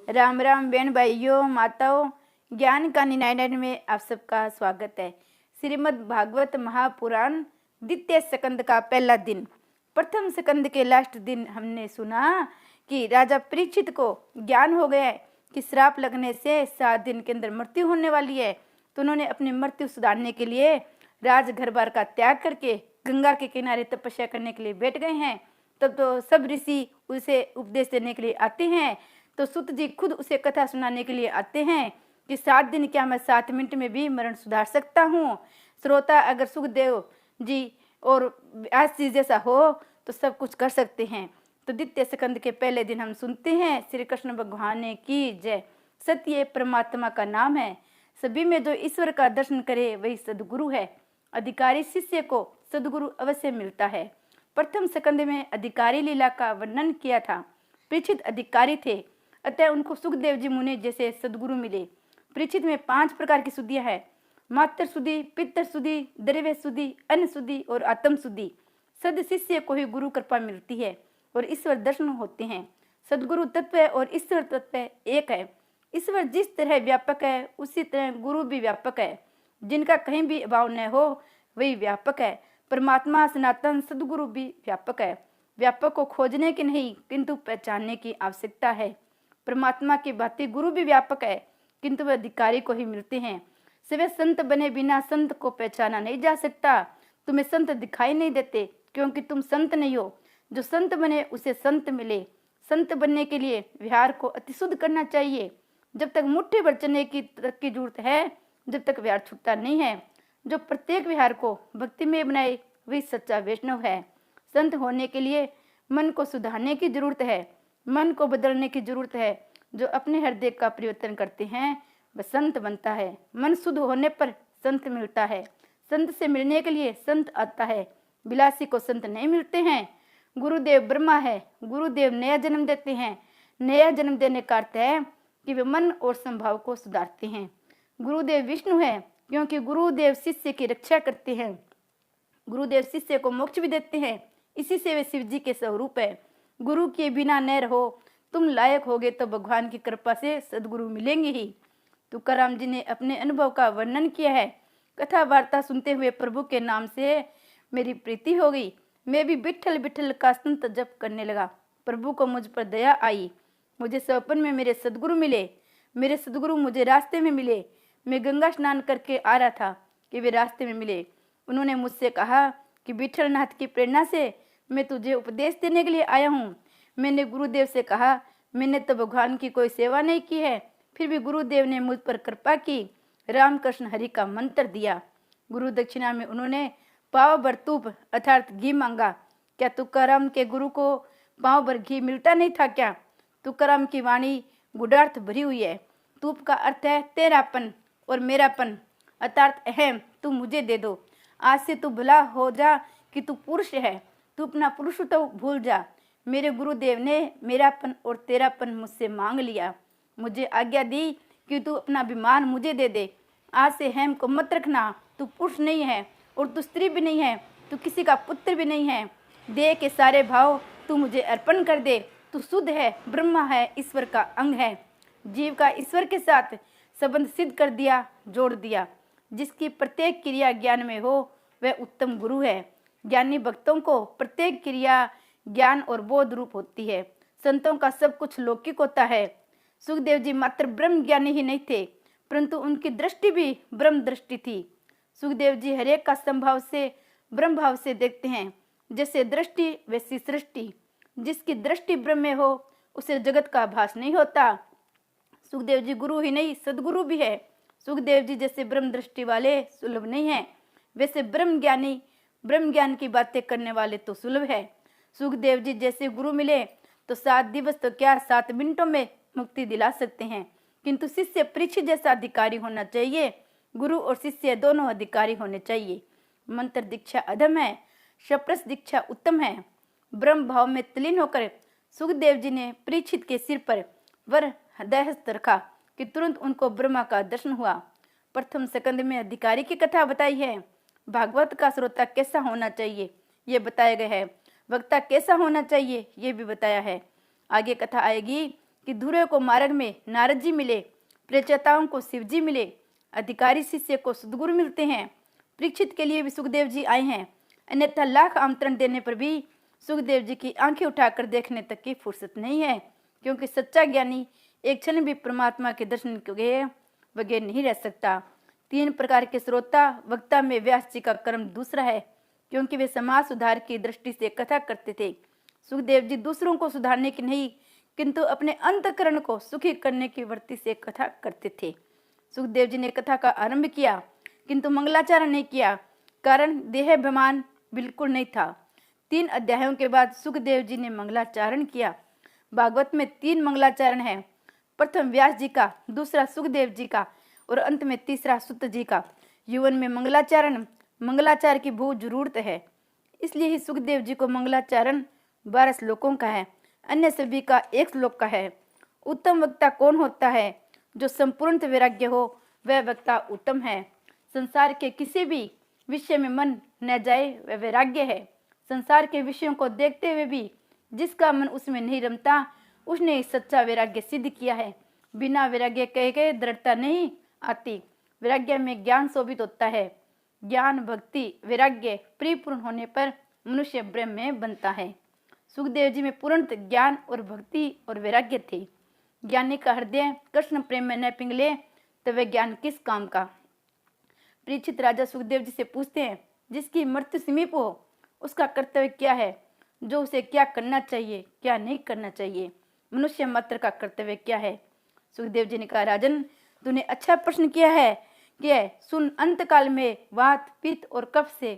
राम राम बहन भाइयों माताओं, ज्ञान का 99 में आप सबका स्वागत है। श्रीमद् भागवत महापुराण द्वितीय स्कंद का पहला दिन। प्रथम स्कंद के लास्ट दिन हमने सुना कि राजा परीक्षित को ज्ञान हो गया है कि श्राप लगने से 7 दिन के अंदर मृत्यु होने वाली है। तो उन्होंने अपनी मृत्यु सुधारने के लिए राजघर बार का त्याग करके गंगा के किनारे तपस्या करने के लिए बैठ गए हैं। तब तो सब ऋषि उसे उपदेश देने के लिए आते हैं। तो सुत जी खुद उसे कथा सुनाने के लिए आते हैं कि 7 दिन क्या मैं 7 मिनट में भी मरण सुधार सकता हूँ। श्रोता अगर सुखदेव जी और व्यास जी जैसा हो तो सब कुछ कर सकते हैं। तो द्वितीय स्कंद के पहले दिन हम सुनते हैं श्री कृष्ण भगवान की जय। सत्य परमात्मा का नाम है। सभी में जो ईश्वर का दर्शन करे वही सदगुरु है। अधिकारी शिष्य को सदगुरु अवश्य मिलता है। प्रथम स्कंद में अधिकारी लीला का वर्णन किया था। परीक्षित अधिकारी थे, अतः उनको सुखदेव जी मुनि जैसे सदगुरु मिले। परीक्षित में 5 प्रकार की शुद्धियां है। मात्र शुद्धि, पितर शुद्धि, द्रव्य शुद्धि, अन्न शुद्धि और आत्म शुद्धि। सद शिष्य को ही गुरु कृपा मिलती है और ईश्वर दर्शन होते हैं। सदगुरु तत्व और ईश्वर तत्व एक है। ईश्वर जिस तरह व्यापक है उसी तरह गुरु भी व्यापक है। जिनका कहीं भी अभाव न हो वही व्यापक है। परमात्मा सनातन सदगुरु भी व्यापक है। व्यापक को खोजने की नहीं किंतु पहचानने की आवश्यकता है। परमात्मा की भांति गुरु भी व्यापक है किंतु वे अधिकारी को ही मिलते हैं। सिर्फ संत बने बिना संत को पहचाना नहीं जा सकता। तुम्हें संत दिखाई नहीं देते क्योंकि तुम संत नहीं हो। जो संत बने उसे संत मिले। संत बनने के लिए विहार को अतिशुद्ध करना चाहिए। जब तक मुट्ठी भर चने की जरूरत है, जब तक विहार छूटता नहीं है। जो प्रत्येक विहार को भक्ति में बनाए वही सच्चा वैष्णव है। संत होने के लिए मन को सुधारने की जरूरत है, मन को बदलने की जरूरत है। जो अपने हृदय का परिवर्तन करते हैं वह संत बनता है। मन शुद्ध होने पर संत मिलता है। संत से मिलने के लिए संत आता है। विलासी को संत नहीं मिलते हैं। गुरुदेव ब्रह्मा है। गुरुदेव नया जन्म देते हैं। नया जन्म देने का अर्थ है कि वे मन और स्वभाव को सुधारते हैं। गुरुदेव विष्णु है क्योंकि गुरुदेव शिष्य की रक्षा करते हैं। गुरुदेव शिष्य को मोक्ष भी देते हैं। इसी से वे शिव जी के स्वरूप है। गुरु के बिना न रहो, तुम लायक होगे तो भगवान की कृपा से सदगुरु मिलेंगे ही। तुकाराम जी ने अपने अनुभव का वर्णन किया है। कथा वार्ता सुनते हुए प्रभु के नाम से मेरी प्रीति हो गई। मैं भी बिठल बिठल का संत जप करने लगा। प्रभु को मुझ पर दया आई। मुझे सपन में मेरे सदगुरु मिले। मेरे सदगुरु मुझे रास्ते में मिले। मैं गंगा स्नान करके आ रहा था कि वे रास्ते में मिले। उन्होंने मुझसे कहा कि विठलनाथ की प्रेरणा से मैं तुझे उपदेश देने के लिए आया हूँ। मैंने गुरुदेव से कहा, मैंने तो भगवान की कोई सेवा नहीं की है, फिर भी गुरुदेव ने मुझ पर कृपा की। रामकृष्ण हरि का मंत्र दिया। गुरु दक्षिणा में उन्होंने पाव भर तूप अर्थात घी मांगा। क्या तुकाराम के गुरु को पाव भर घी मिलता नहीं था क्या? तुकाराम की वाणी गुडार्थ भरी हुई है। तूप का अर्थ है तेरापन और मेरापन, अर्थात अहम, तू मुझे दे दो। आज से तू भला हो जा कि तू पुरुष है। तू अपना पुरुष तो भूल जा। मेरे गुरुदेव ने मेरापन और तेरापन मुझसे मांग लिया। मुझे आज्ञा दी कि तू अपना अभिमान मुझे दे दे। आज से हेम को मत रखना। तू पुरुष नहीं है और तू स्त्री भी नहीं है। तू किसी का पुत्र भी नहीं है। देह के सारे भाव तू मुझे अर्पण कर दे। तू शुद्ध है, ब्रह्मा है, ईश्वर का अंग है। जीव का ईश्वर के साथ संबंध सिद्ध कर दिया, जोड़ दिया। जिसकी प्रत्येक क्रिया ज्ञान में हो वह उत्तम गुरु है। ज्ञानी भक्तों को प्रत्येक क्रिया ज्ञान और बोध रूप होती है। संतों का सब कुछ लौकिक होता है। सुखदेव जी मात्र ब्रह्म ज्ञानी ही नहीं थे परंतु उनकी दृष्टि भी ब्रह्म दृष्टि थी। सुखदेव जी हरेक का संभाव से ब्रह्म भाव से देखते हैं। जैसे दृष्टि वैसी सृष्टि। जिसकी दृष्टि ब्रह्म में हो उसे जगत का आभास नहीं होता। सुखदेव जी गुरु ही नहीं सदगुरु भी है। सुखदेव जी जैसे ब्रह्म दृष्टि वाले सुलभ नहीं है, वैसे ब्रह्म ज्ञानी ब्रह्म ज्ञान की बातें करने वाले तो सुलभ है। सुखदेव जी जैसे गुरु मिले तो 7 दिवस तो क्या 7 मिनटों में मुक्ति दिला सकते हैं। किंतु शिष्य परीक्षित जैसा अधिकारी होना चाहिए। गुरु और शिष्य दोनों अधिकारी होने चाहिए। मंत्र दीक्षा अधम है, शप्रस दीक्षा उत्तम है। ब्रह्म भाव में तलीन होकर सुखदेव जी ने परीक्षित के सिर पर वर हृदयस्थ रखा कि तुरंत उनको ब्रह्मा का दर्शन हुआ। प्रथम स्कंद में अधिकारी की कथा बताई है। भागवत का श्रोता कैसा होना चाहिए ये बताया गया है। वक्ता कैसा होना चाहिए ये भी बताया है। आगे कथा आएगी कि धुरे को मार्ग में नारद जी मिले, प्रचेताओं को शिव जी मिले, अधिकारी शिष्य को सदगुरु मिलते हैं। परीक्षित के लिए भी सुखदेव जी आए हैं, अन्यथा लाख आमंत्रण देने पर भी सुखदेव जी की आंखें उठाकर देखने तक की फुर्सत नहीं है, क्योंकि सच्चा ज्ञानी एक क्षण भी परमात्मा के दर्शन के बगैर नहीं रह सकता। 3 प्रकार के श्रोता वक्ता में व्यास जी का कर्म दूसरा है, क्योंकि वे समाज सुधार की दृष्टि से कथा करते थे। सुखदेव जी दूसरों को सुधारने की नहीं, किंतु अपने अंतःकरण को सुखी करने की वृत्ति से कथा करते थे। सुखदेव जी ने कथा का आरंभ किया, किंतु मंगलाचरण नहीं किया, कारण देहाभिमान बिल्कुल नहीं था। 3 अध्यायों के बाद सुखदेव जी ने मंगलाचरण किया। भागवत में 3 मंगलाचरण है, प्रथम व्यास जी का, दूसरा सुखदेव जी का और अंत में तीसरा सुत जी का। जीवन में मंगलाचार की बहुत जरूरत है, इसलिए ही सुखदेव जी को मंगलाचरण 12 श्लोकों का है, अन्य सभी का 1 श्लोक का है। उत्तम वक्ता कौन होता है? जो संपूर्ण वैराग्य हो, वह वक्ता उत्तम है। संसार के किसी भी विषय में मन न जाए, वह वैराग्य है। संसार के विषयों को देखते हुए भी जिसका मन उसमें नहीं रमता, उसने सच्चा वैराग्य सिद्ध किया है। बिना वैराग्य के दृढ़ता नहीं आती। वैराग्य में ज्ञान शोभित होता है। ज्ञान, भक्ति, वैराग्य परिपूर्ण होने पर मनुष्य ब्रह्म में बनता है। सुखदेव जी में पूर्णतः ज्ञान और भक्ति और वैराग्य थे। ज्ञानी का हृदय कृष्ण प्रेम में न पिघले तो वह ज्ञान किस काम का। परीक्षित राजा सुखदेव जी से पूछते हैं, जिसकी मृत्यु समीप हो उसका कर्तव्य क्या है, जो उसे क्या करना चाहिए क्या नहीं करना चाहिए, मनुष्य मात्र का कर्तव्य क्या है। सुखदेव जी ने कहा, राजन तूने अच्छा प्रश्न किया है। सुन, अंत काल में वात, पित्त और कफ से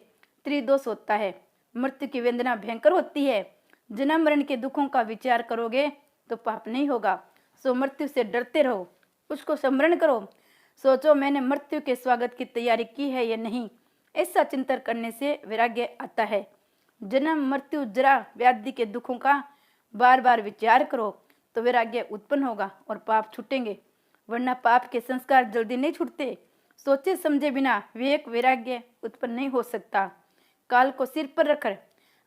त्रिदोष होता है। मृत्यु की वेदना भयंकर होती है। जन्म मरण के दुखों का विचार करोगे तो पाप नहीं होगा। सो मृत्यु से डरते रहो, उसको स्मरण करो। सोचो, मैंने मृत्यु के स्वागत की तैयारी की है या नहीं। ऐसा चिंतन करने से वैराग्य आता है। जन्म, मृत्यु, जरा, व्याधि के दुखों का बार बार विचार करो तो वैराग्य उत्पन्न होगा और पाप छूटेंगे, वरना पाप के संस्कार जल्दी नहीं छूटते। सोचे समझे बिना विवेक वैराग्य उत्पन्न नहीं हो सकता। काल को सिर पर रखकर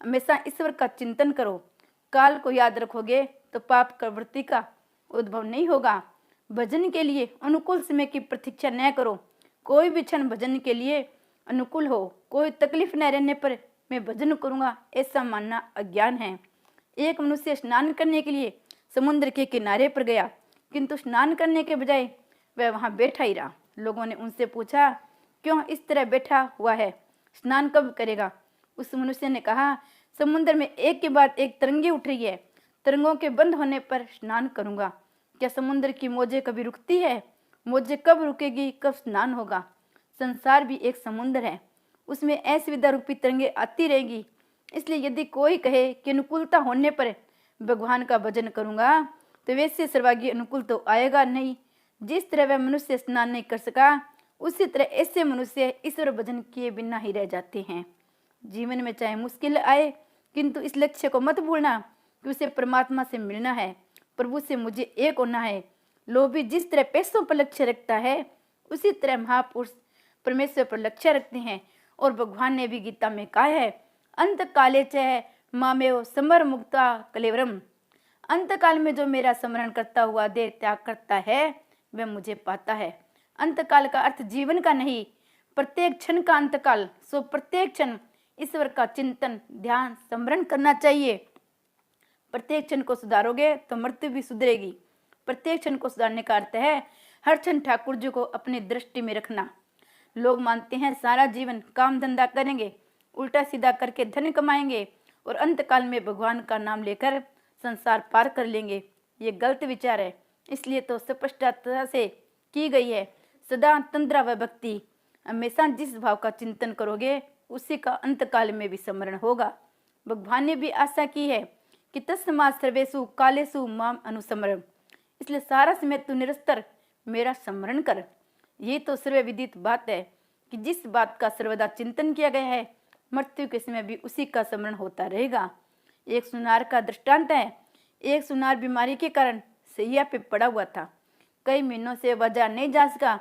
हमेशा ईश्वर का चिंतन करो। काल को याद रखोगे तो पाप प्रवृत्ति का उद्भव नहीं होगा। भजन के लिए अनुकूल समय की प्रतीक्षा न करो। कोई भी क्षण भजन के लिए अनुकूल हो, कोई तकलीफ न रहने पर मैं भजन करूंगा, ऐसा मानना अज्ञान है। एक मनुष्य स्नान करने के लिए समुद्र के किनारे पर गया, किंतु स्नान करने के बजाय वह वहां बैठा ही रहा। लोगों ने उनसे पूछा, क्यों इस तरह बैठा हुआ है, स्नान कब करेगा? उस मनुष्य ने कहा, समुद्र में एक के बाद एक तरंगे उठ रही है, तरंगों के बंद होने पर स्नान करूंगा। क्या समुद्र की मौजें कभी रुकती है? मौजें कब रुकेगी, कब स्नान होगा? संसार भी एक समुद्र है, उसमें असुविधा रूपी तरंगे आती रहेगी। इसलिए यदि कोई कहे कि अनुकूलता होने पर भगवान का भजन करूंगा, तो वैसे सर्वागी अनुकूल तो आएगा नहीं। जिस तरह वह मनुष्य स्नान नहीं कर सका, उसी तरह ऐसे मनुष्य ईश्वर भजन किए बिना ही रह जाते हैं। जीवन में चाहे मुश्किल आए, किंतु इस लक्ष्य को मत भूलना कि उसे परमात्मा से मिलना है, प्रभु से मुझे एक होना है। लोभी जिस तरह पैसों पर लक्ष्य रखता है, उसी तरह महापुरुष परमेश्वर पर लक्ष्य रखते हैं। और भगवान ने भी गीता में कहा है, अंत काले च मामेव समर मुक्ता कलेवरम। अंत काल में जो मेरा स्मरण करता हुआ देह त्याग करता है, वह मुझे पाता है। अंत काल का अर्थ जीवन का नहीं, प्रत्येक क्षण का अंतकाल। सो प्रत्येक क्षण ईश्वर का चिंतन, ध्यान, स्मरण करना चाहिए। प्रत्येक क्षण को सुधारोगे तो मृत्यु भी सुधरेगी। प्रत्येक क्षण को सुधारने का अर्थ है हर क्षण ठाकुर जी को अपनी दृष्टि में रखना। लोग मानते हैं सारा जीवन काम धंधा करेंगे, उल्टा सीधा करके धन कमाएंगे और अंतकाल में भगवान का नाम लेकर संसार पार कर लेंगे। ये गलत विचार है। इसलिए तो स्पष्टता से की गई है, सदा तंद्रा व भक्ति। हमेशा जिस भाव का चिंतन करोगे, उसी का अंतकाल में भी स्मरण होगा। भगवान ने भी आशा की है कि तस्मात् सर्वेषु कालेषु माम अनुस्मर। इसलिए सारा समय तू निरंतर मेरा स्मरण कर। ये तो सर्वविदित बात है कि जिस बात का सर्वदा चिंतन किया गया है, मृत्यु के समय भी उसी का स्मरण होता रहेगा। एक सुनार का दृष्टांत है। एक सुनार बीमारी के कारण सैया पे पड़ा हुआ था। कई महीनों से बाजार नहीं जा सका,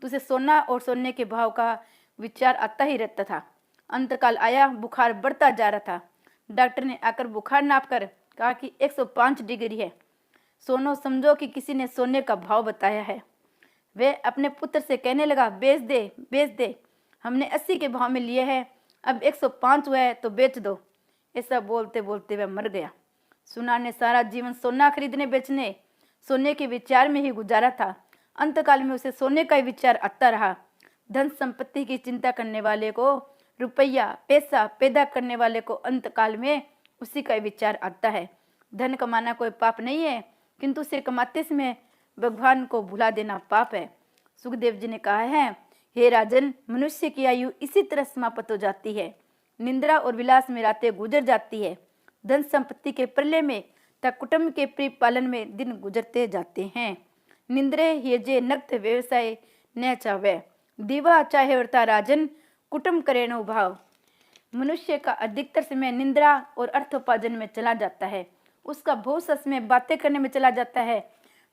तो उसे सोना और सोने के भाव का विचार आता ही रहता था। अंतकाल आया, बुखार बढ़ता जा रहा था। डॉक्टर ने आकर बुखार नाप कर कहा कि 105 डिग्री है। सोनो समझो कि किसी ने सोने का भाव बताया है। वह अपने पुत्र से कहने लगा, बेच दे बेच दे, हमने 80 के भाव में लिए हैं, अब 105 हुआ है तो बेच दो। ऐसा बोलते बोलते वह मर गया। सुनार ने सारा जीवन सोना खरीदने बेचने, सोने के विचार में ही गुजारा था। अंतकाल में उसे सोने का ही विचार आता रहा। धन संपत्ति की चिंता करने वाले को, रुपया पैसा पैदा करने वाले को अंतकाल में उसी का ही विचार आता है। धन कमाना कोई पाप नहीं है, किंतु उसे कमाते समय भगवान को भुला देना पाप है। सुखदेव जी ने कहा है, हे राजन, मनुष्य की आयु इसी तरह समाप्त हो जाती है। निंद्रा और विलास में रातें गुजर जाती है। धन संपत्ति के प्रलय में तथा कुटुंब के प्रिय पालन में दिन गुजरते जाते हैं। निंद्रे ये नक्त व्यवसाय न चावे, दीवा चाहे व्रता राजन, कुटुंब करे नो भाव। मनुष्य का अधिकतर समय निंद्रा और अर्थोपार्जन में चला जाता है। उसका बहुत सा समय बातें करने में चला जाता है।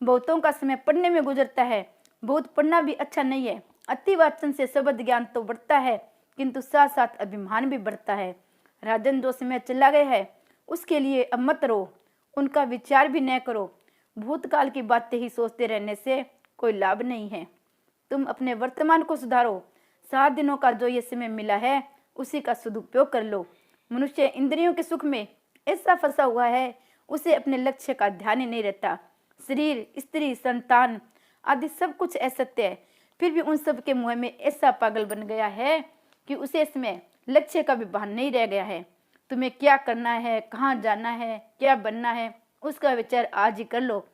बहुतों का समय पढ़ने में गुजरता है। बहुत पढ़ना भी अच्छा नहीं है। अति वाचन से शब्द ज्ञान तो बढ़ता है, किंतु साथ साथ अभिमान भी बढ़ता है। राजन, जो समय चला गया है उसके लिए अब मत रो, उनका विचार भी न करो। भूतकाल की बातें ही सोचते रहने से कोई लाभ नहीं है। तुम अपने वर्तमान को सुधारो। 7 दिनों का जो ये समय मिला है उसी का सदुपयोग कर लो। मनुष्य इंद्रियों के सुख में ऐसा फंसा हुआ है, उसे अपने लक्ष्य का ध्यान ही नहीं रहता। शरीर, स्त्री, संतान आदि सब कुछ असत्य है, फिर भी उन सब के मुंह में ऐसा पागल बन गया है कि उसे इसमें लक्ष्य का भी भान नहीं रह गया है। तुम्हें क्या करना है, कहाँ जाना है, क्या बनना है, उसका विचार आज ही कर लो।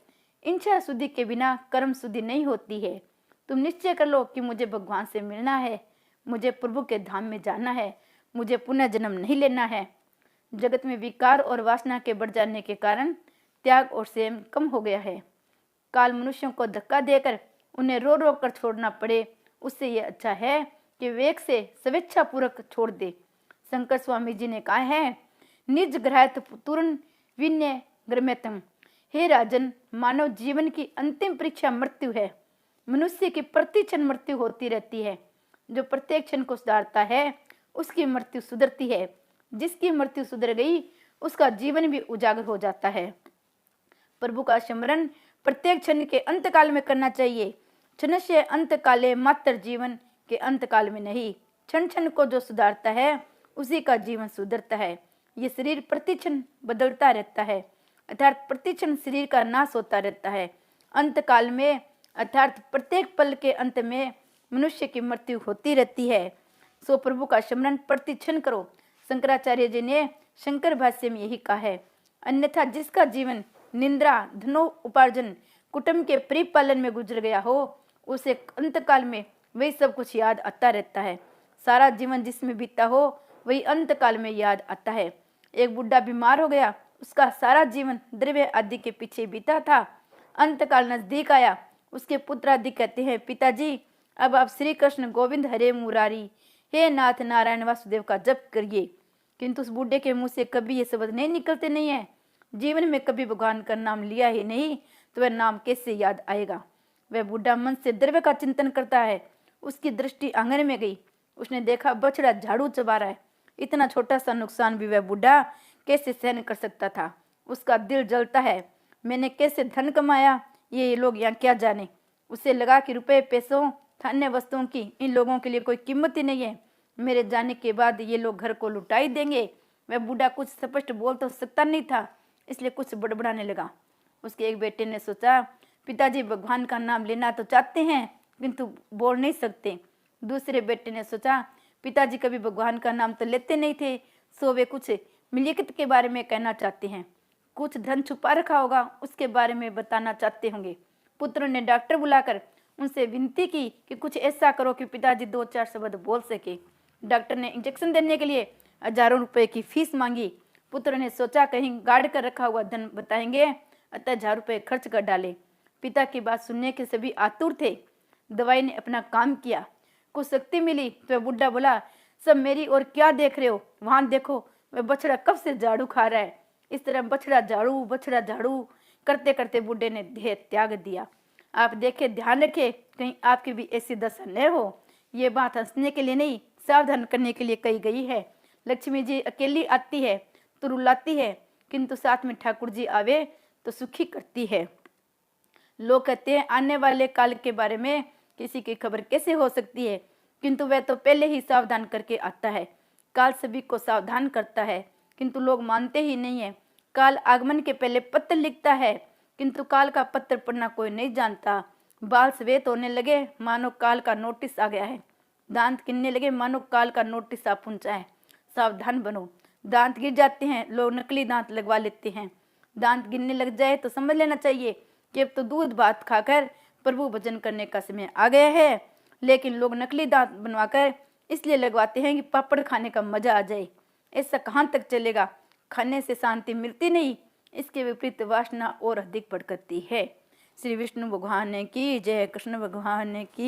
इच्छा शुद्धि के बिना कर्म शुद्धि नहीं होती है। तुम निश्चय कर लो कि मुझे भगवान से मिलना है, मुझे प्रभु के धाम में जाना है, मुझे पुनः जन्म नहीं लेना है। जगत में विकार और वासना के बढ़ जाने के कारण त्याग और संयम कम हो गया है। काल मनुष्यों को धक्का देकर उन्हें रो रो कर छोड़ना पड़े, उससे यह अच्छा है कि वेग से स्वेच्छा पूर्वक छोड़ दे। शंकर स्वामी जी ने कहा है, निज ग्रहत तुरन विनय ग्रम्यतम। हे राजन, मानव जीवन की अंतिम परीक्षा मृत्यु है। मनुष्य की प्रति क्षण मृत्यु होती रहती है। जो प्रत्येक क्षण को सुधारता है उसकी मृत्यु सुधरती है। जिसकी मृत्यु सुधर गई उसका जीवन भी उजागर हो जाता है। प्रभु का स्मरण प्रत्येक क्षण के अंतकाल में करना चाहिए। क्षणस्य अंतकाले मात्र, जीवन के अंतकाल में नहीं। क्षण क्षण को जो सुधारता है उसी का जीवन सुधरता है। ये शरीर प्रतिक्षण बदलता रहता है, अर्थात प्रतिक्षण शरीर का नाश होता रहता है। अंतकाल में अर्थात प्रत्येक पल के अंत में मनुष्य की मृत्यु होती रहती है। सो प्रभु का स्मरण प्रतिक्षण करो। शंकराचार्य जी ने शंकर भाष्य में यही कहा है, अन्यथा जिसका जीवन निंद्रा, धनो उपार्जन, कुटुंब के परिपालन में गुजर गया हो, उसे अंतकाल में वही सब कुछ याद आता रहता है। सारा जीवन जिसमें बीता हो वही अंतकाल में याद आता है। एक बुढ़ा बीमार हो गया, उसका सारा जीवन द्रव्य आदि के पीछे बीता था। अंतकाल नजदीक आया, उसके पुत्र आदि कहते हैं, पिताजी अब आप श्री कृष्ण गोविंद हरे मुरारी, हे नाथ नारायण वासुदेव का जप करिए। किंतु उस बूढ़े के मुंह से कभी ये शब्द नहीं निकलते नहीं है। जीवन में कभी भगवान का नाम लिया ही नहीं, तो वह नाम कैसे याद आएगा। वह बूढ़ा मन से द्रव्य का चिंतन करता है। उसकी दृष्टि आंगन में गई, उसने देखा बछड़ा झाड़ू चबा रहा है। इतना छोटा सा नुकसान भी वह बूढ़ा कैसे सहन कर सकता था। उसका दिल जलता है, मैंने कैसे धन कमाया, ये लोग यहाँ क्या जाने। उसे लगा कि रुपए पैसों अन्य वस्तुओं की इन लोगों के लिए कोई कीमत ही नहीं है। मेरे जाने के बाद ये लोग घर को लुटा ही देंगे। वह बूढ़ा कुछ स्पष्ट बोल तो सकता नहीं था, इसलिए कुछ बड़बड़ाने लगा। उसके एक बेटे ने सोचा, पिताजी भगवान का नाम लेना तो चाहते हैं किंतु बोल नहीं सकते। दूसरे बेटे ने सोचा, पिताजी कभी भगवान का नाम तो लेते नहीं थे, सो वे कुछ मिलियत के बारे में कहना चाहते हैं। कुछ धन छुपा रखा होगा, उसके बारे में बताना चाहते होंगे। पुत्र ने डॉक्टर बुलाकर उनसे विनती की कि कुछ ऐसा करो कि पिताजी 2-4 शब्द बोल सके। डॉक्टर ने इंजेक्शन देने के लिए हजारों रुपए की फीस मांगी। पुत्र ने सोचा कहीं गाड़ कर रखा हुआ धन बताएंगे, अतः 1000 रुपये खर्च कर डाले। पिता की बात सुनने के सभी आतुर थे। दवाई ने अपना काम किया, कुछ शक्ति मिली तो वह बुढ़ा बोला, सब मेरी ओर क्या देख रहे हो, वहां देखो वह बछड़ा कब से झाड़ू खा रहा है। इस तरह बछड़ा झाड़ू करते करते बूढ़े ने देह त्याग दिया। आप देखे, ध्यान रखे कहीं आपकी भी ऐसी दशा न हो। ये बात हंसने के लिए नहीं, सावधान करने के लिए कही गई है। लक्ष्मी जी अकेली आती है तो रुलाती है, किंतु साथ में ठाकुर जी आवे तो सुखी करती है। लोग कहते हैं आने वाले काल के बारे में किसी की खबर कैसे हो सकती है, किंतु वह तो पहले ही सावधान करके आता है। काल सभी को सावधान करता है, किंतु लोग मानते ही नहीं है। काल आगमन के पहले पत्र लिखता है, किंतु काल का पत्र पढ़ना कोई नहीं जानता। बाल सफेद होने लगे मानो काल का नोटिस आ गया है। दांत गिरने लगे मानो काल का नोटिस आ पहुंचा है। सावधान बनो। दांत गिर जाते हैं, लोग नकली दांत लगवा लेते हैं। दांत गिरने लग जाए तो समझ लेना चाहिए कि अब तो दूध भात खाकर प्रभु भजन करने का समय आ गया है। लेकिन लोग नकली दांत बनवाकर इसलिए लगवाते हैं कि पापड़ खाने का मजा आ जाए। ऐसा कहाँ तक चलेगा? खाने से शांति मिलती नहीं, इसके विपरीत वासना और अधिक भड़कती है। श्री विष्णु भगवान की जय, कृष्ण भगवान की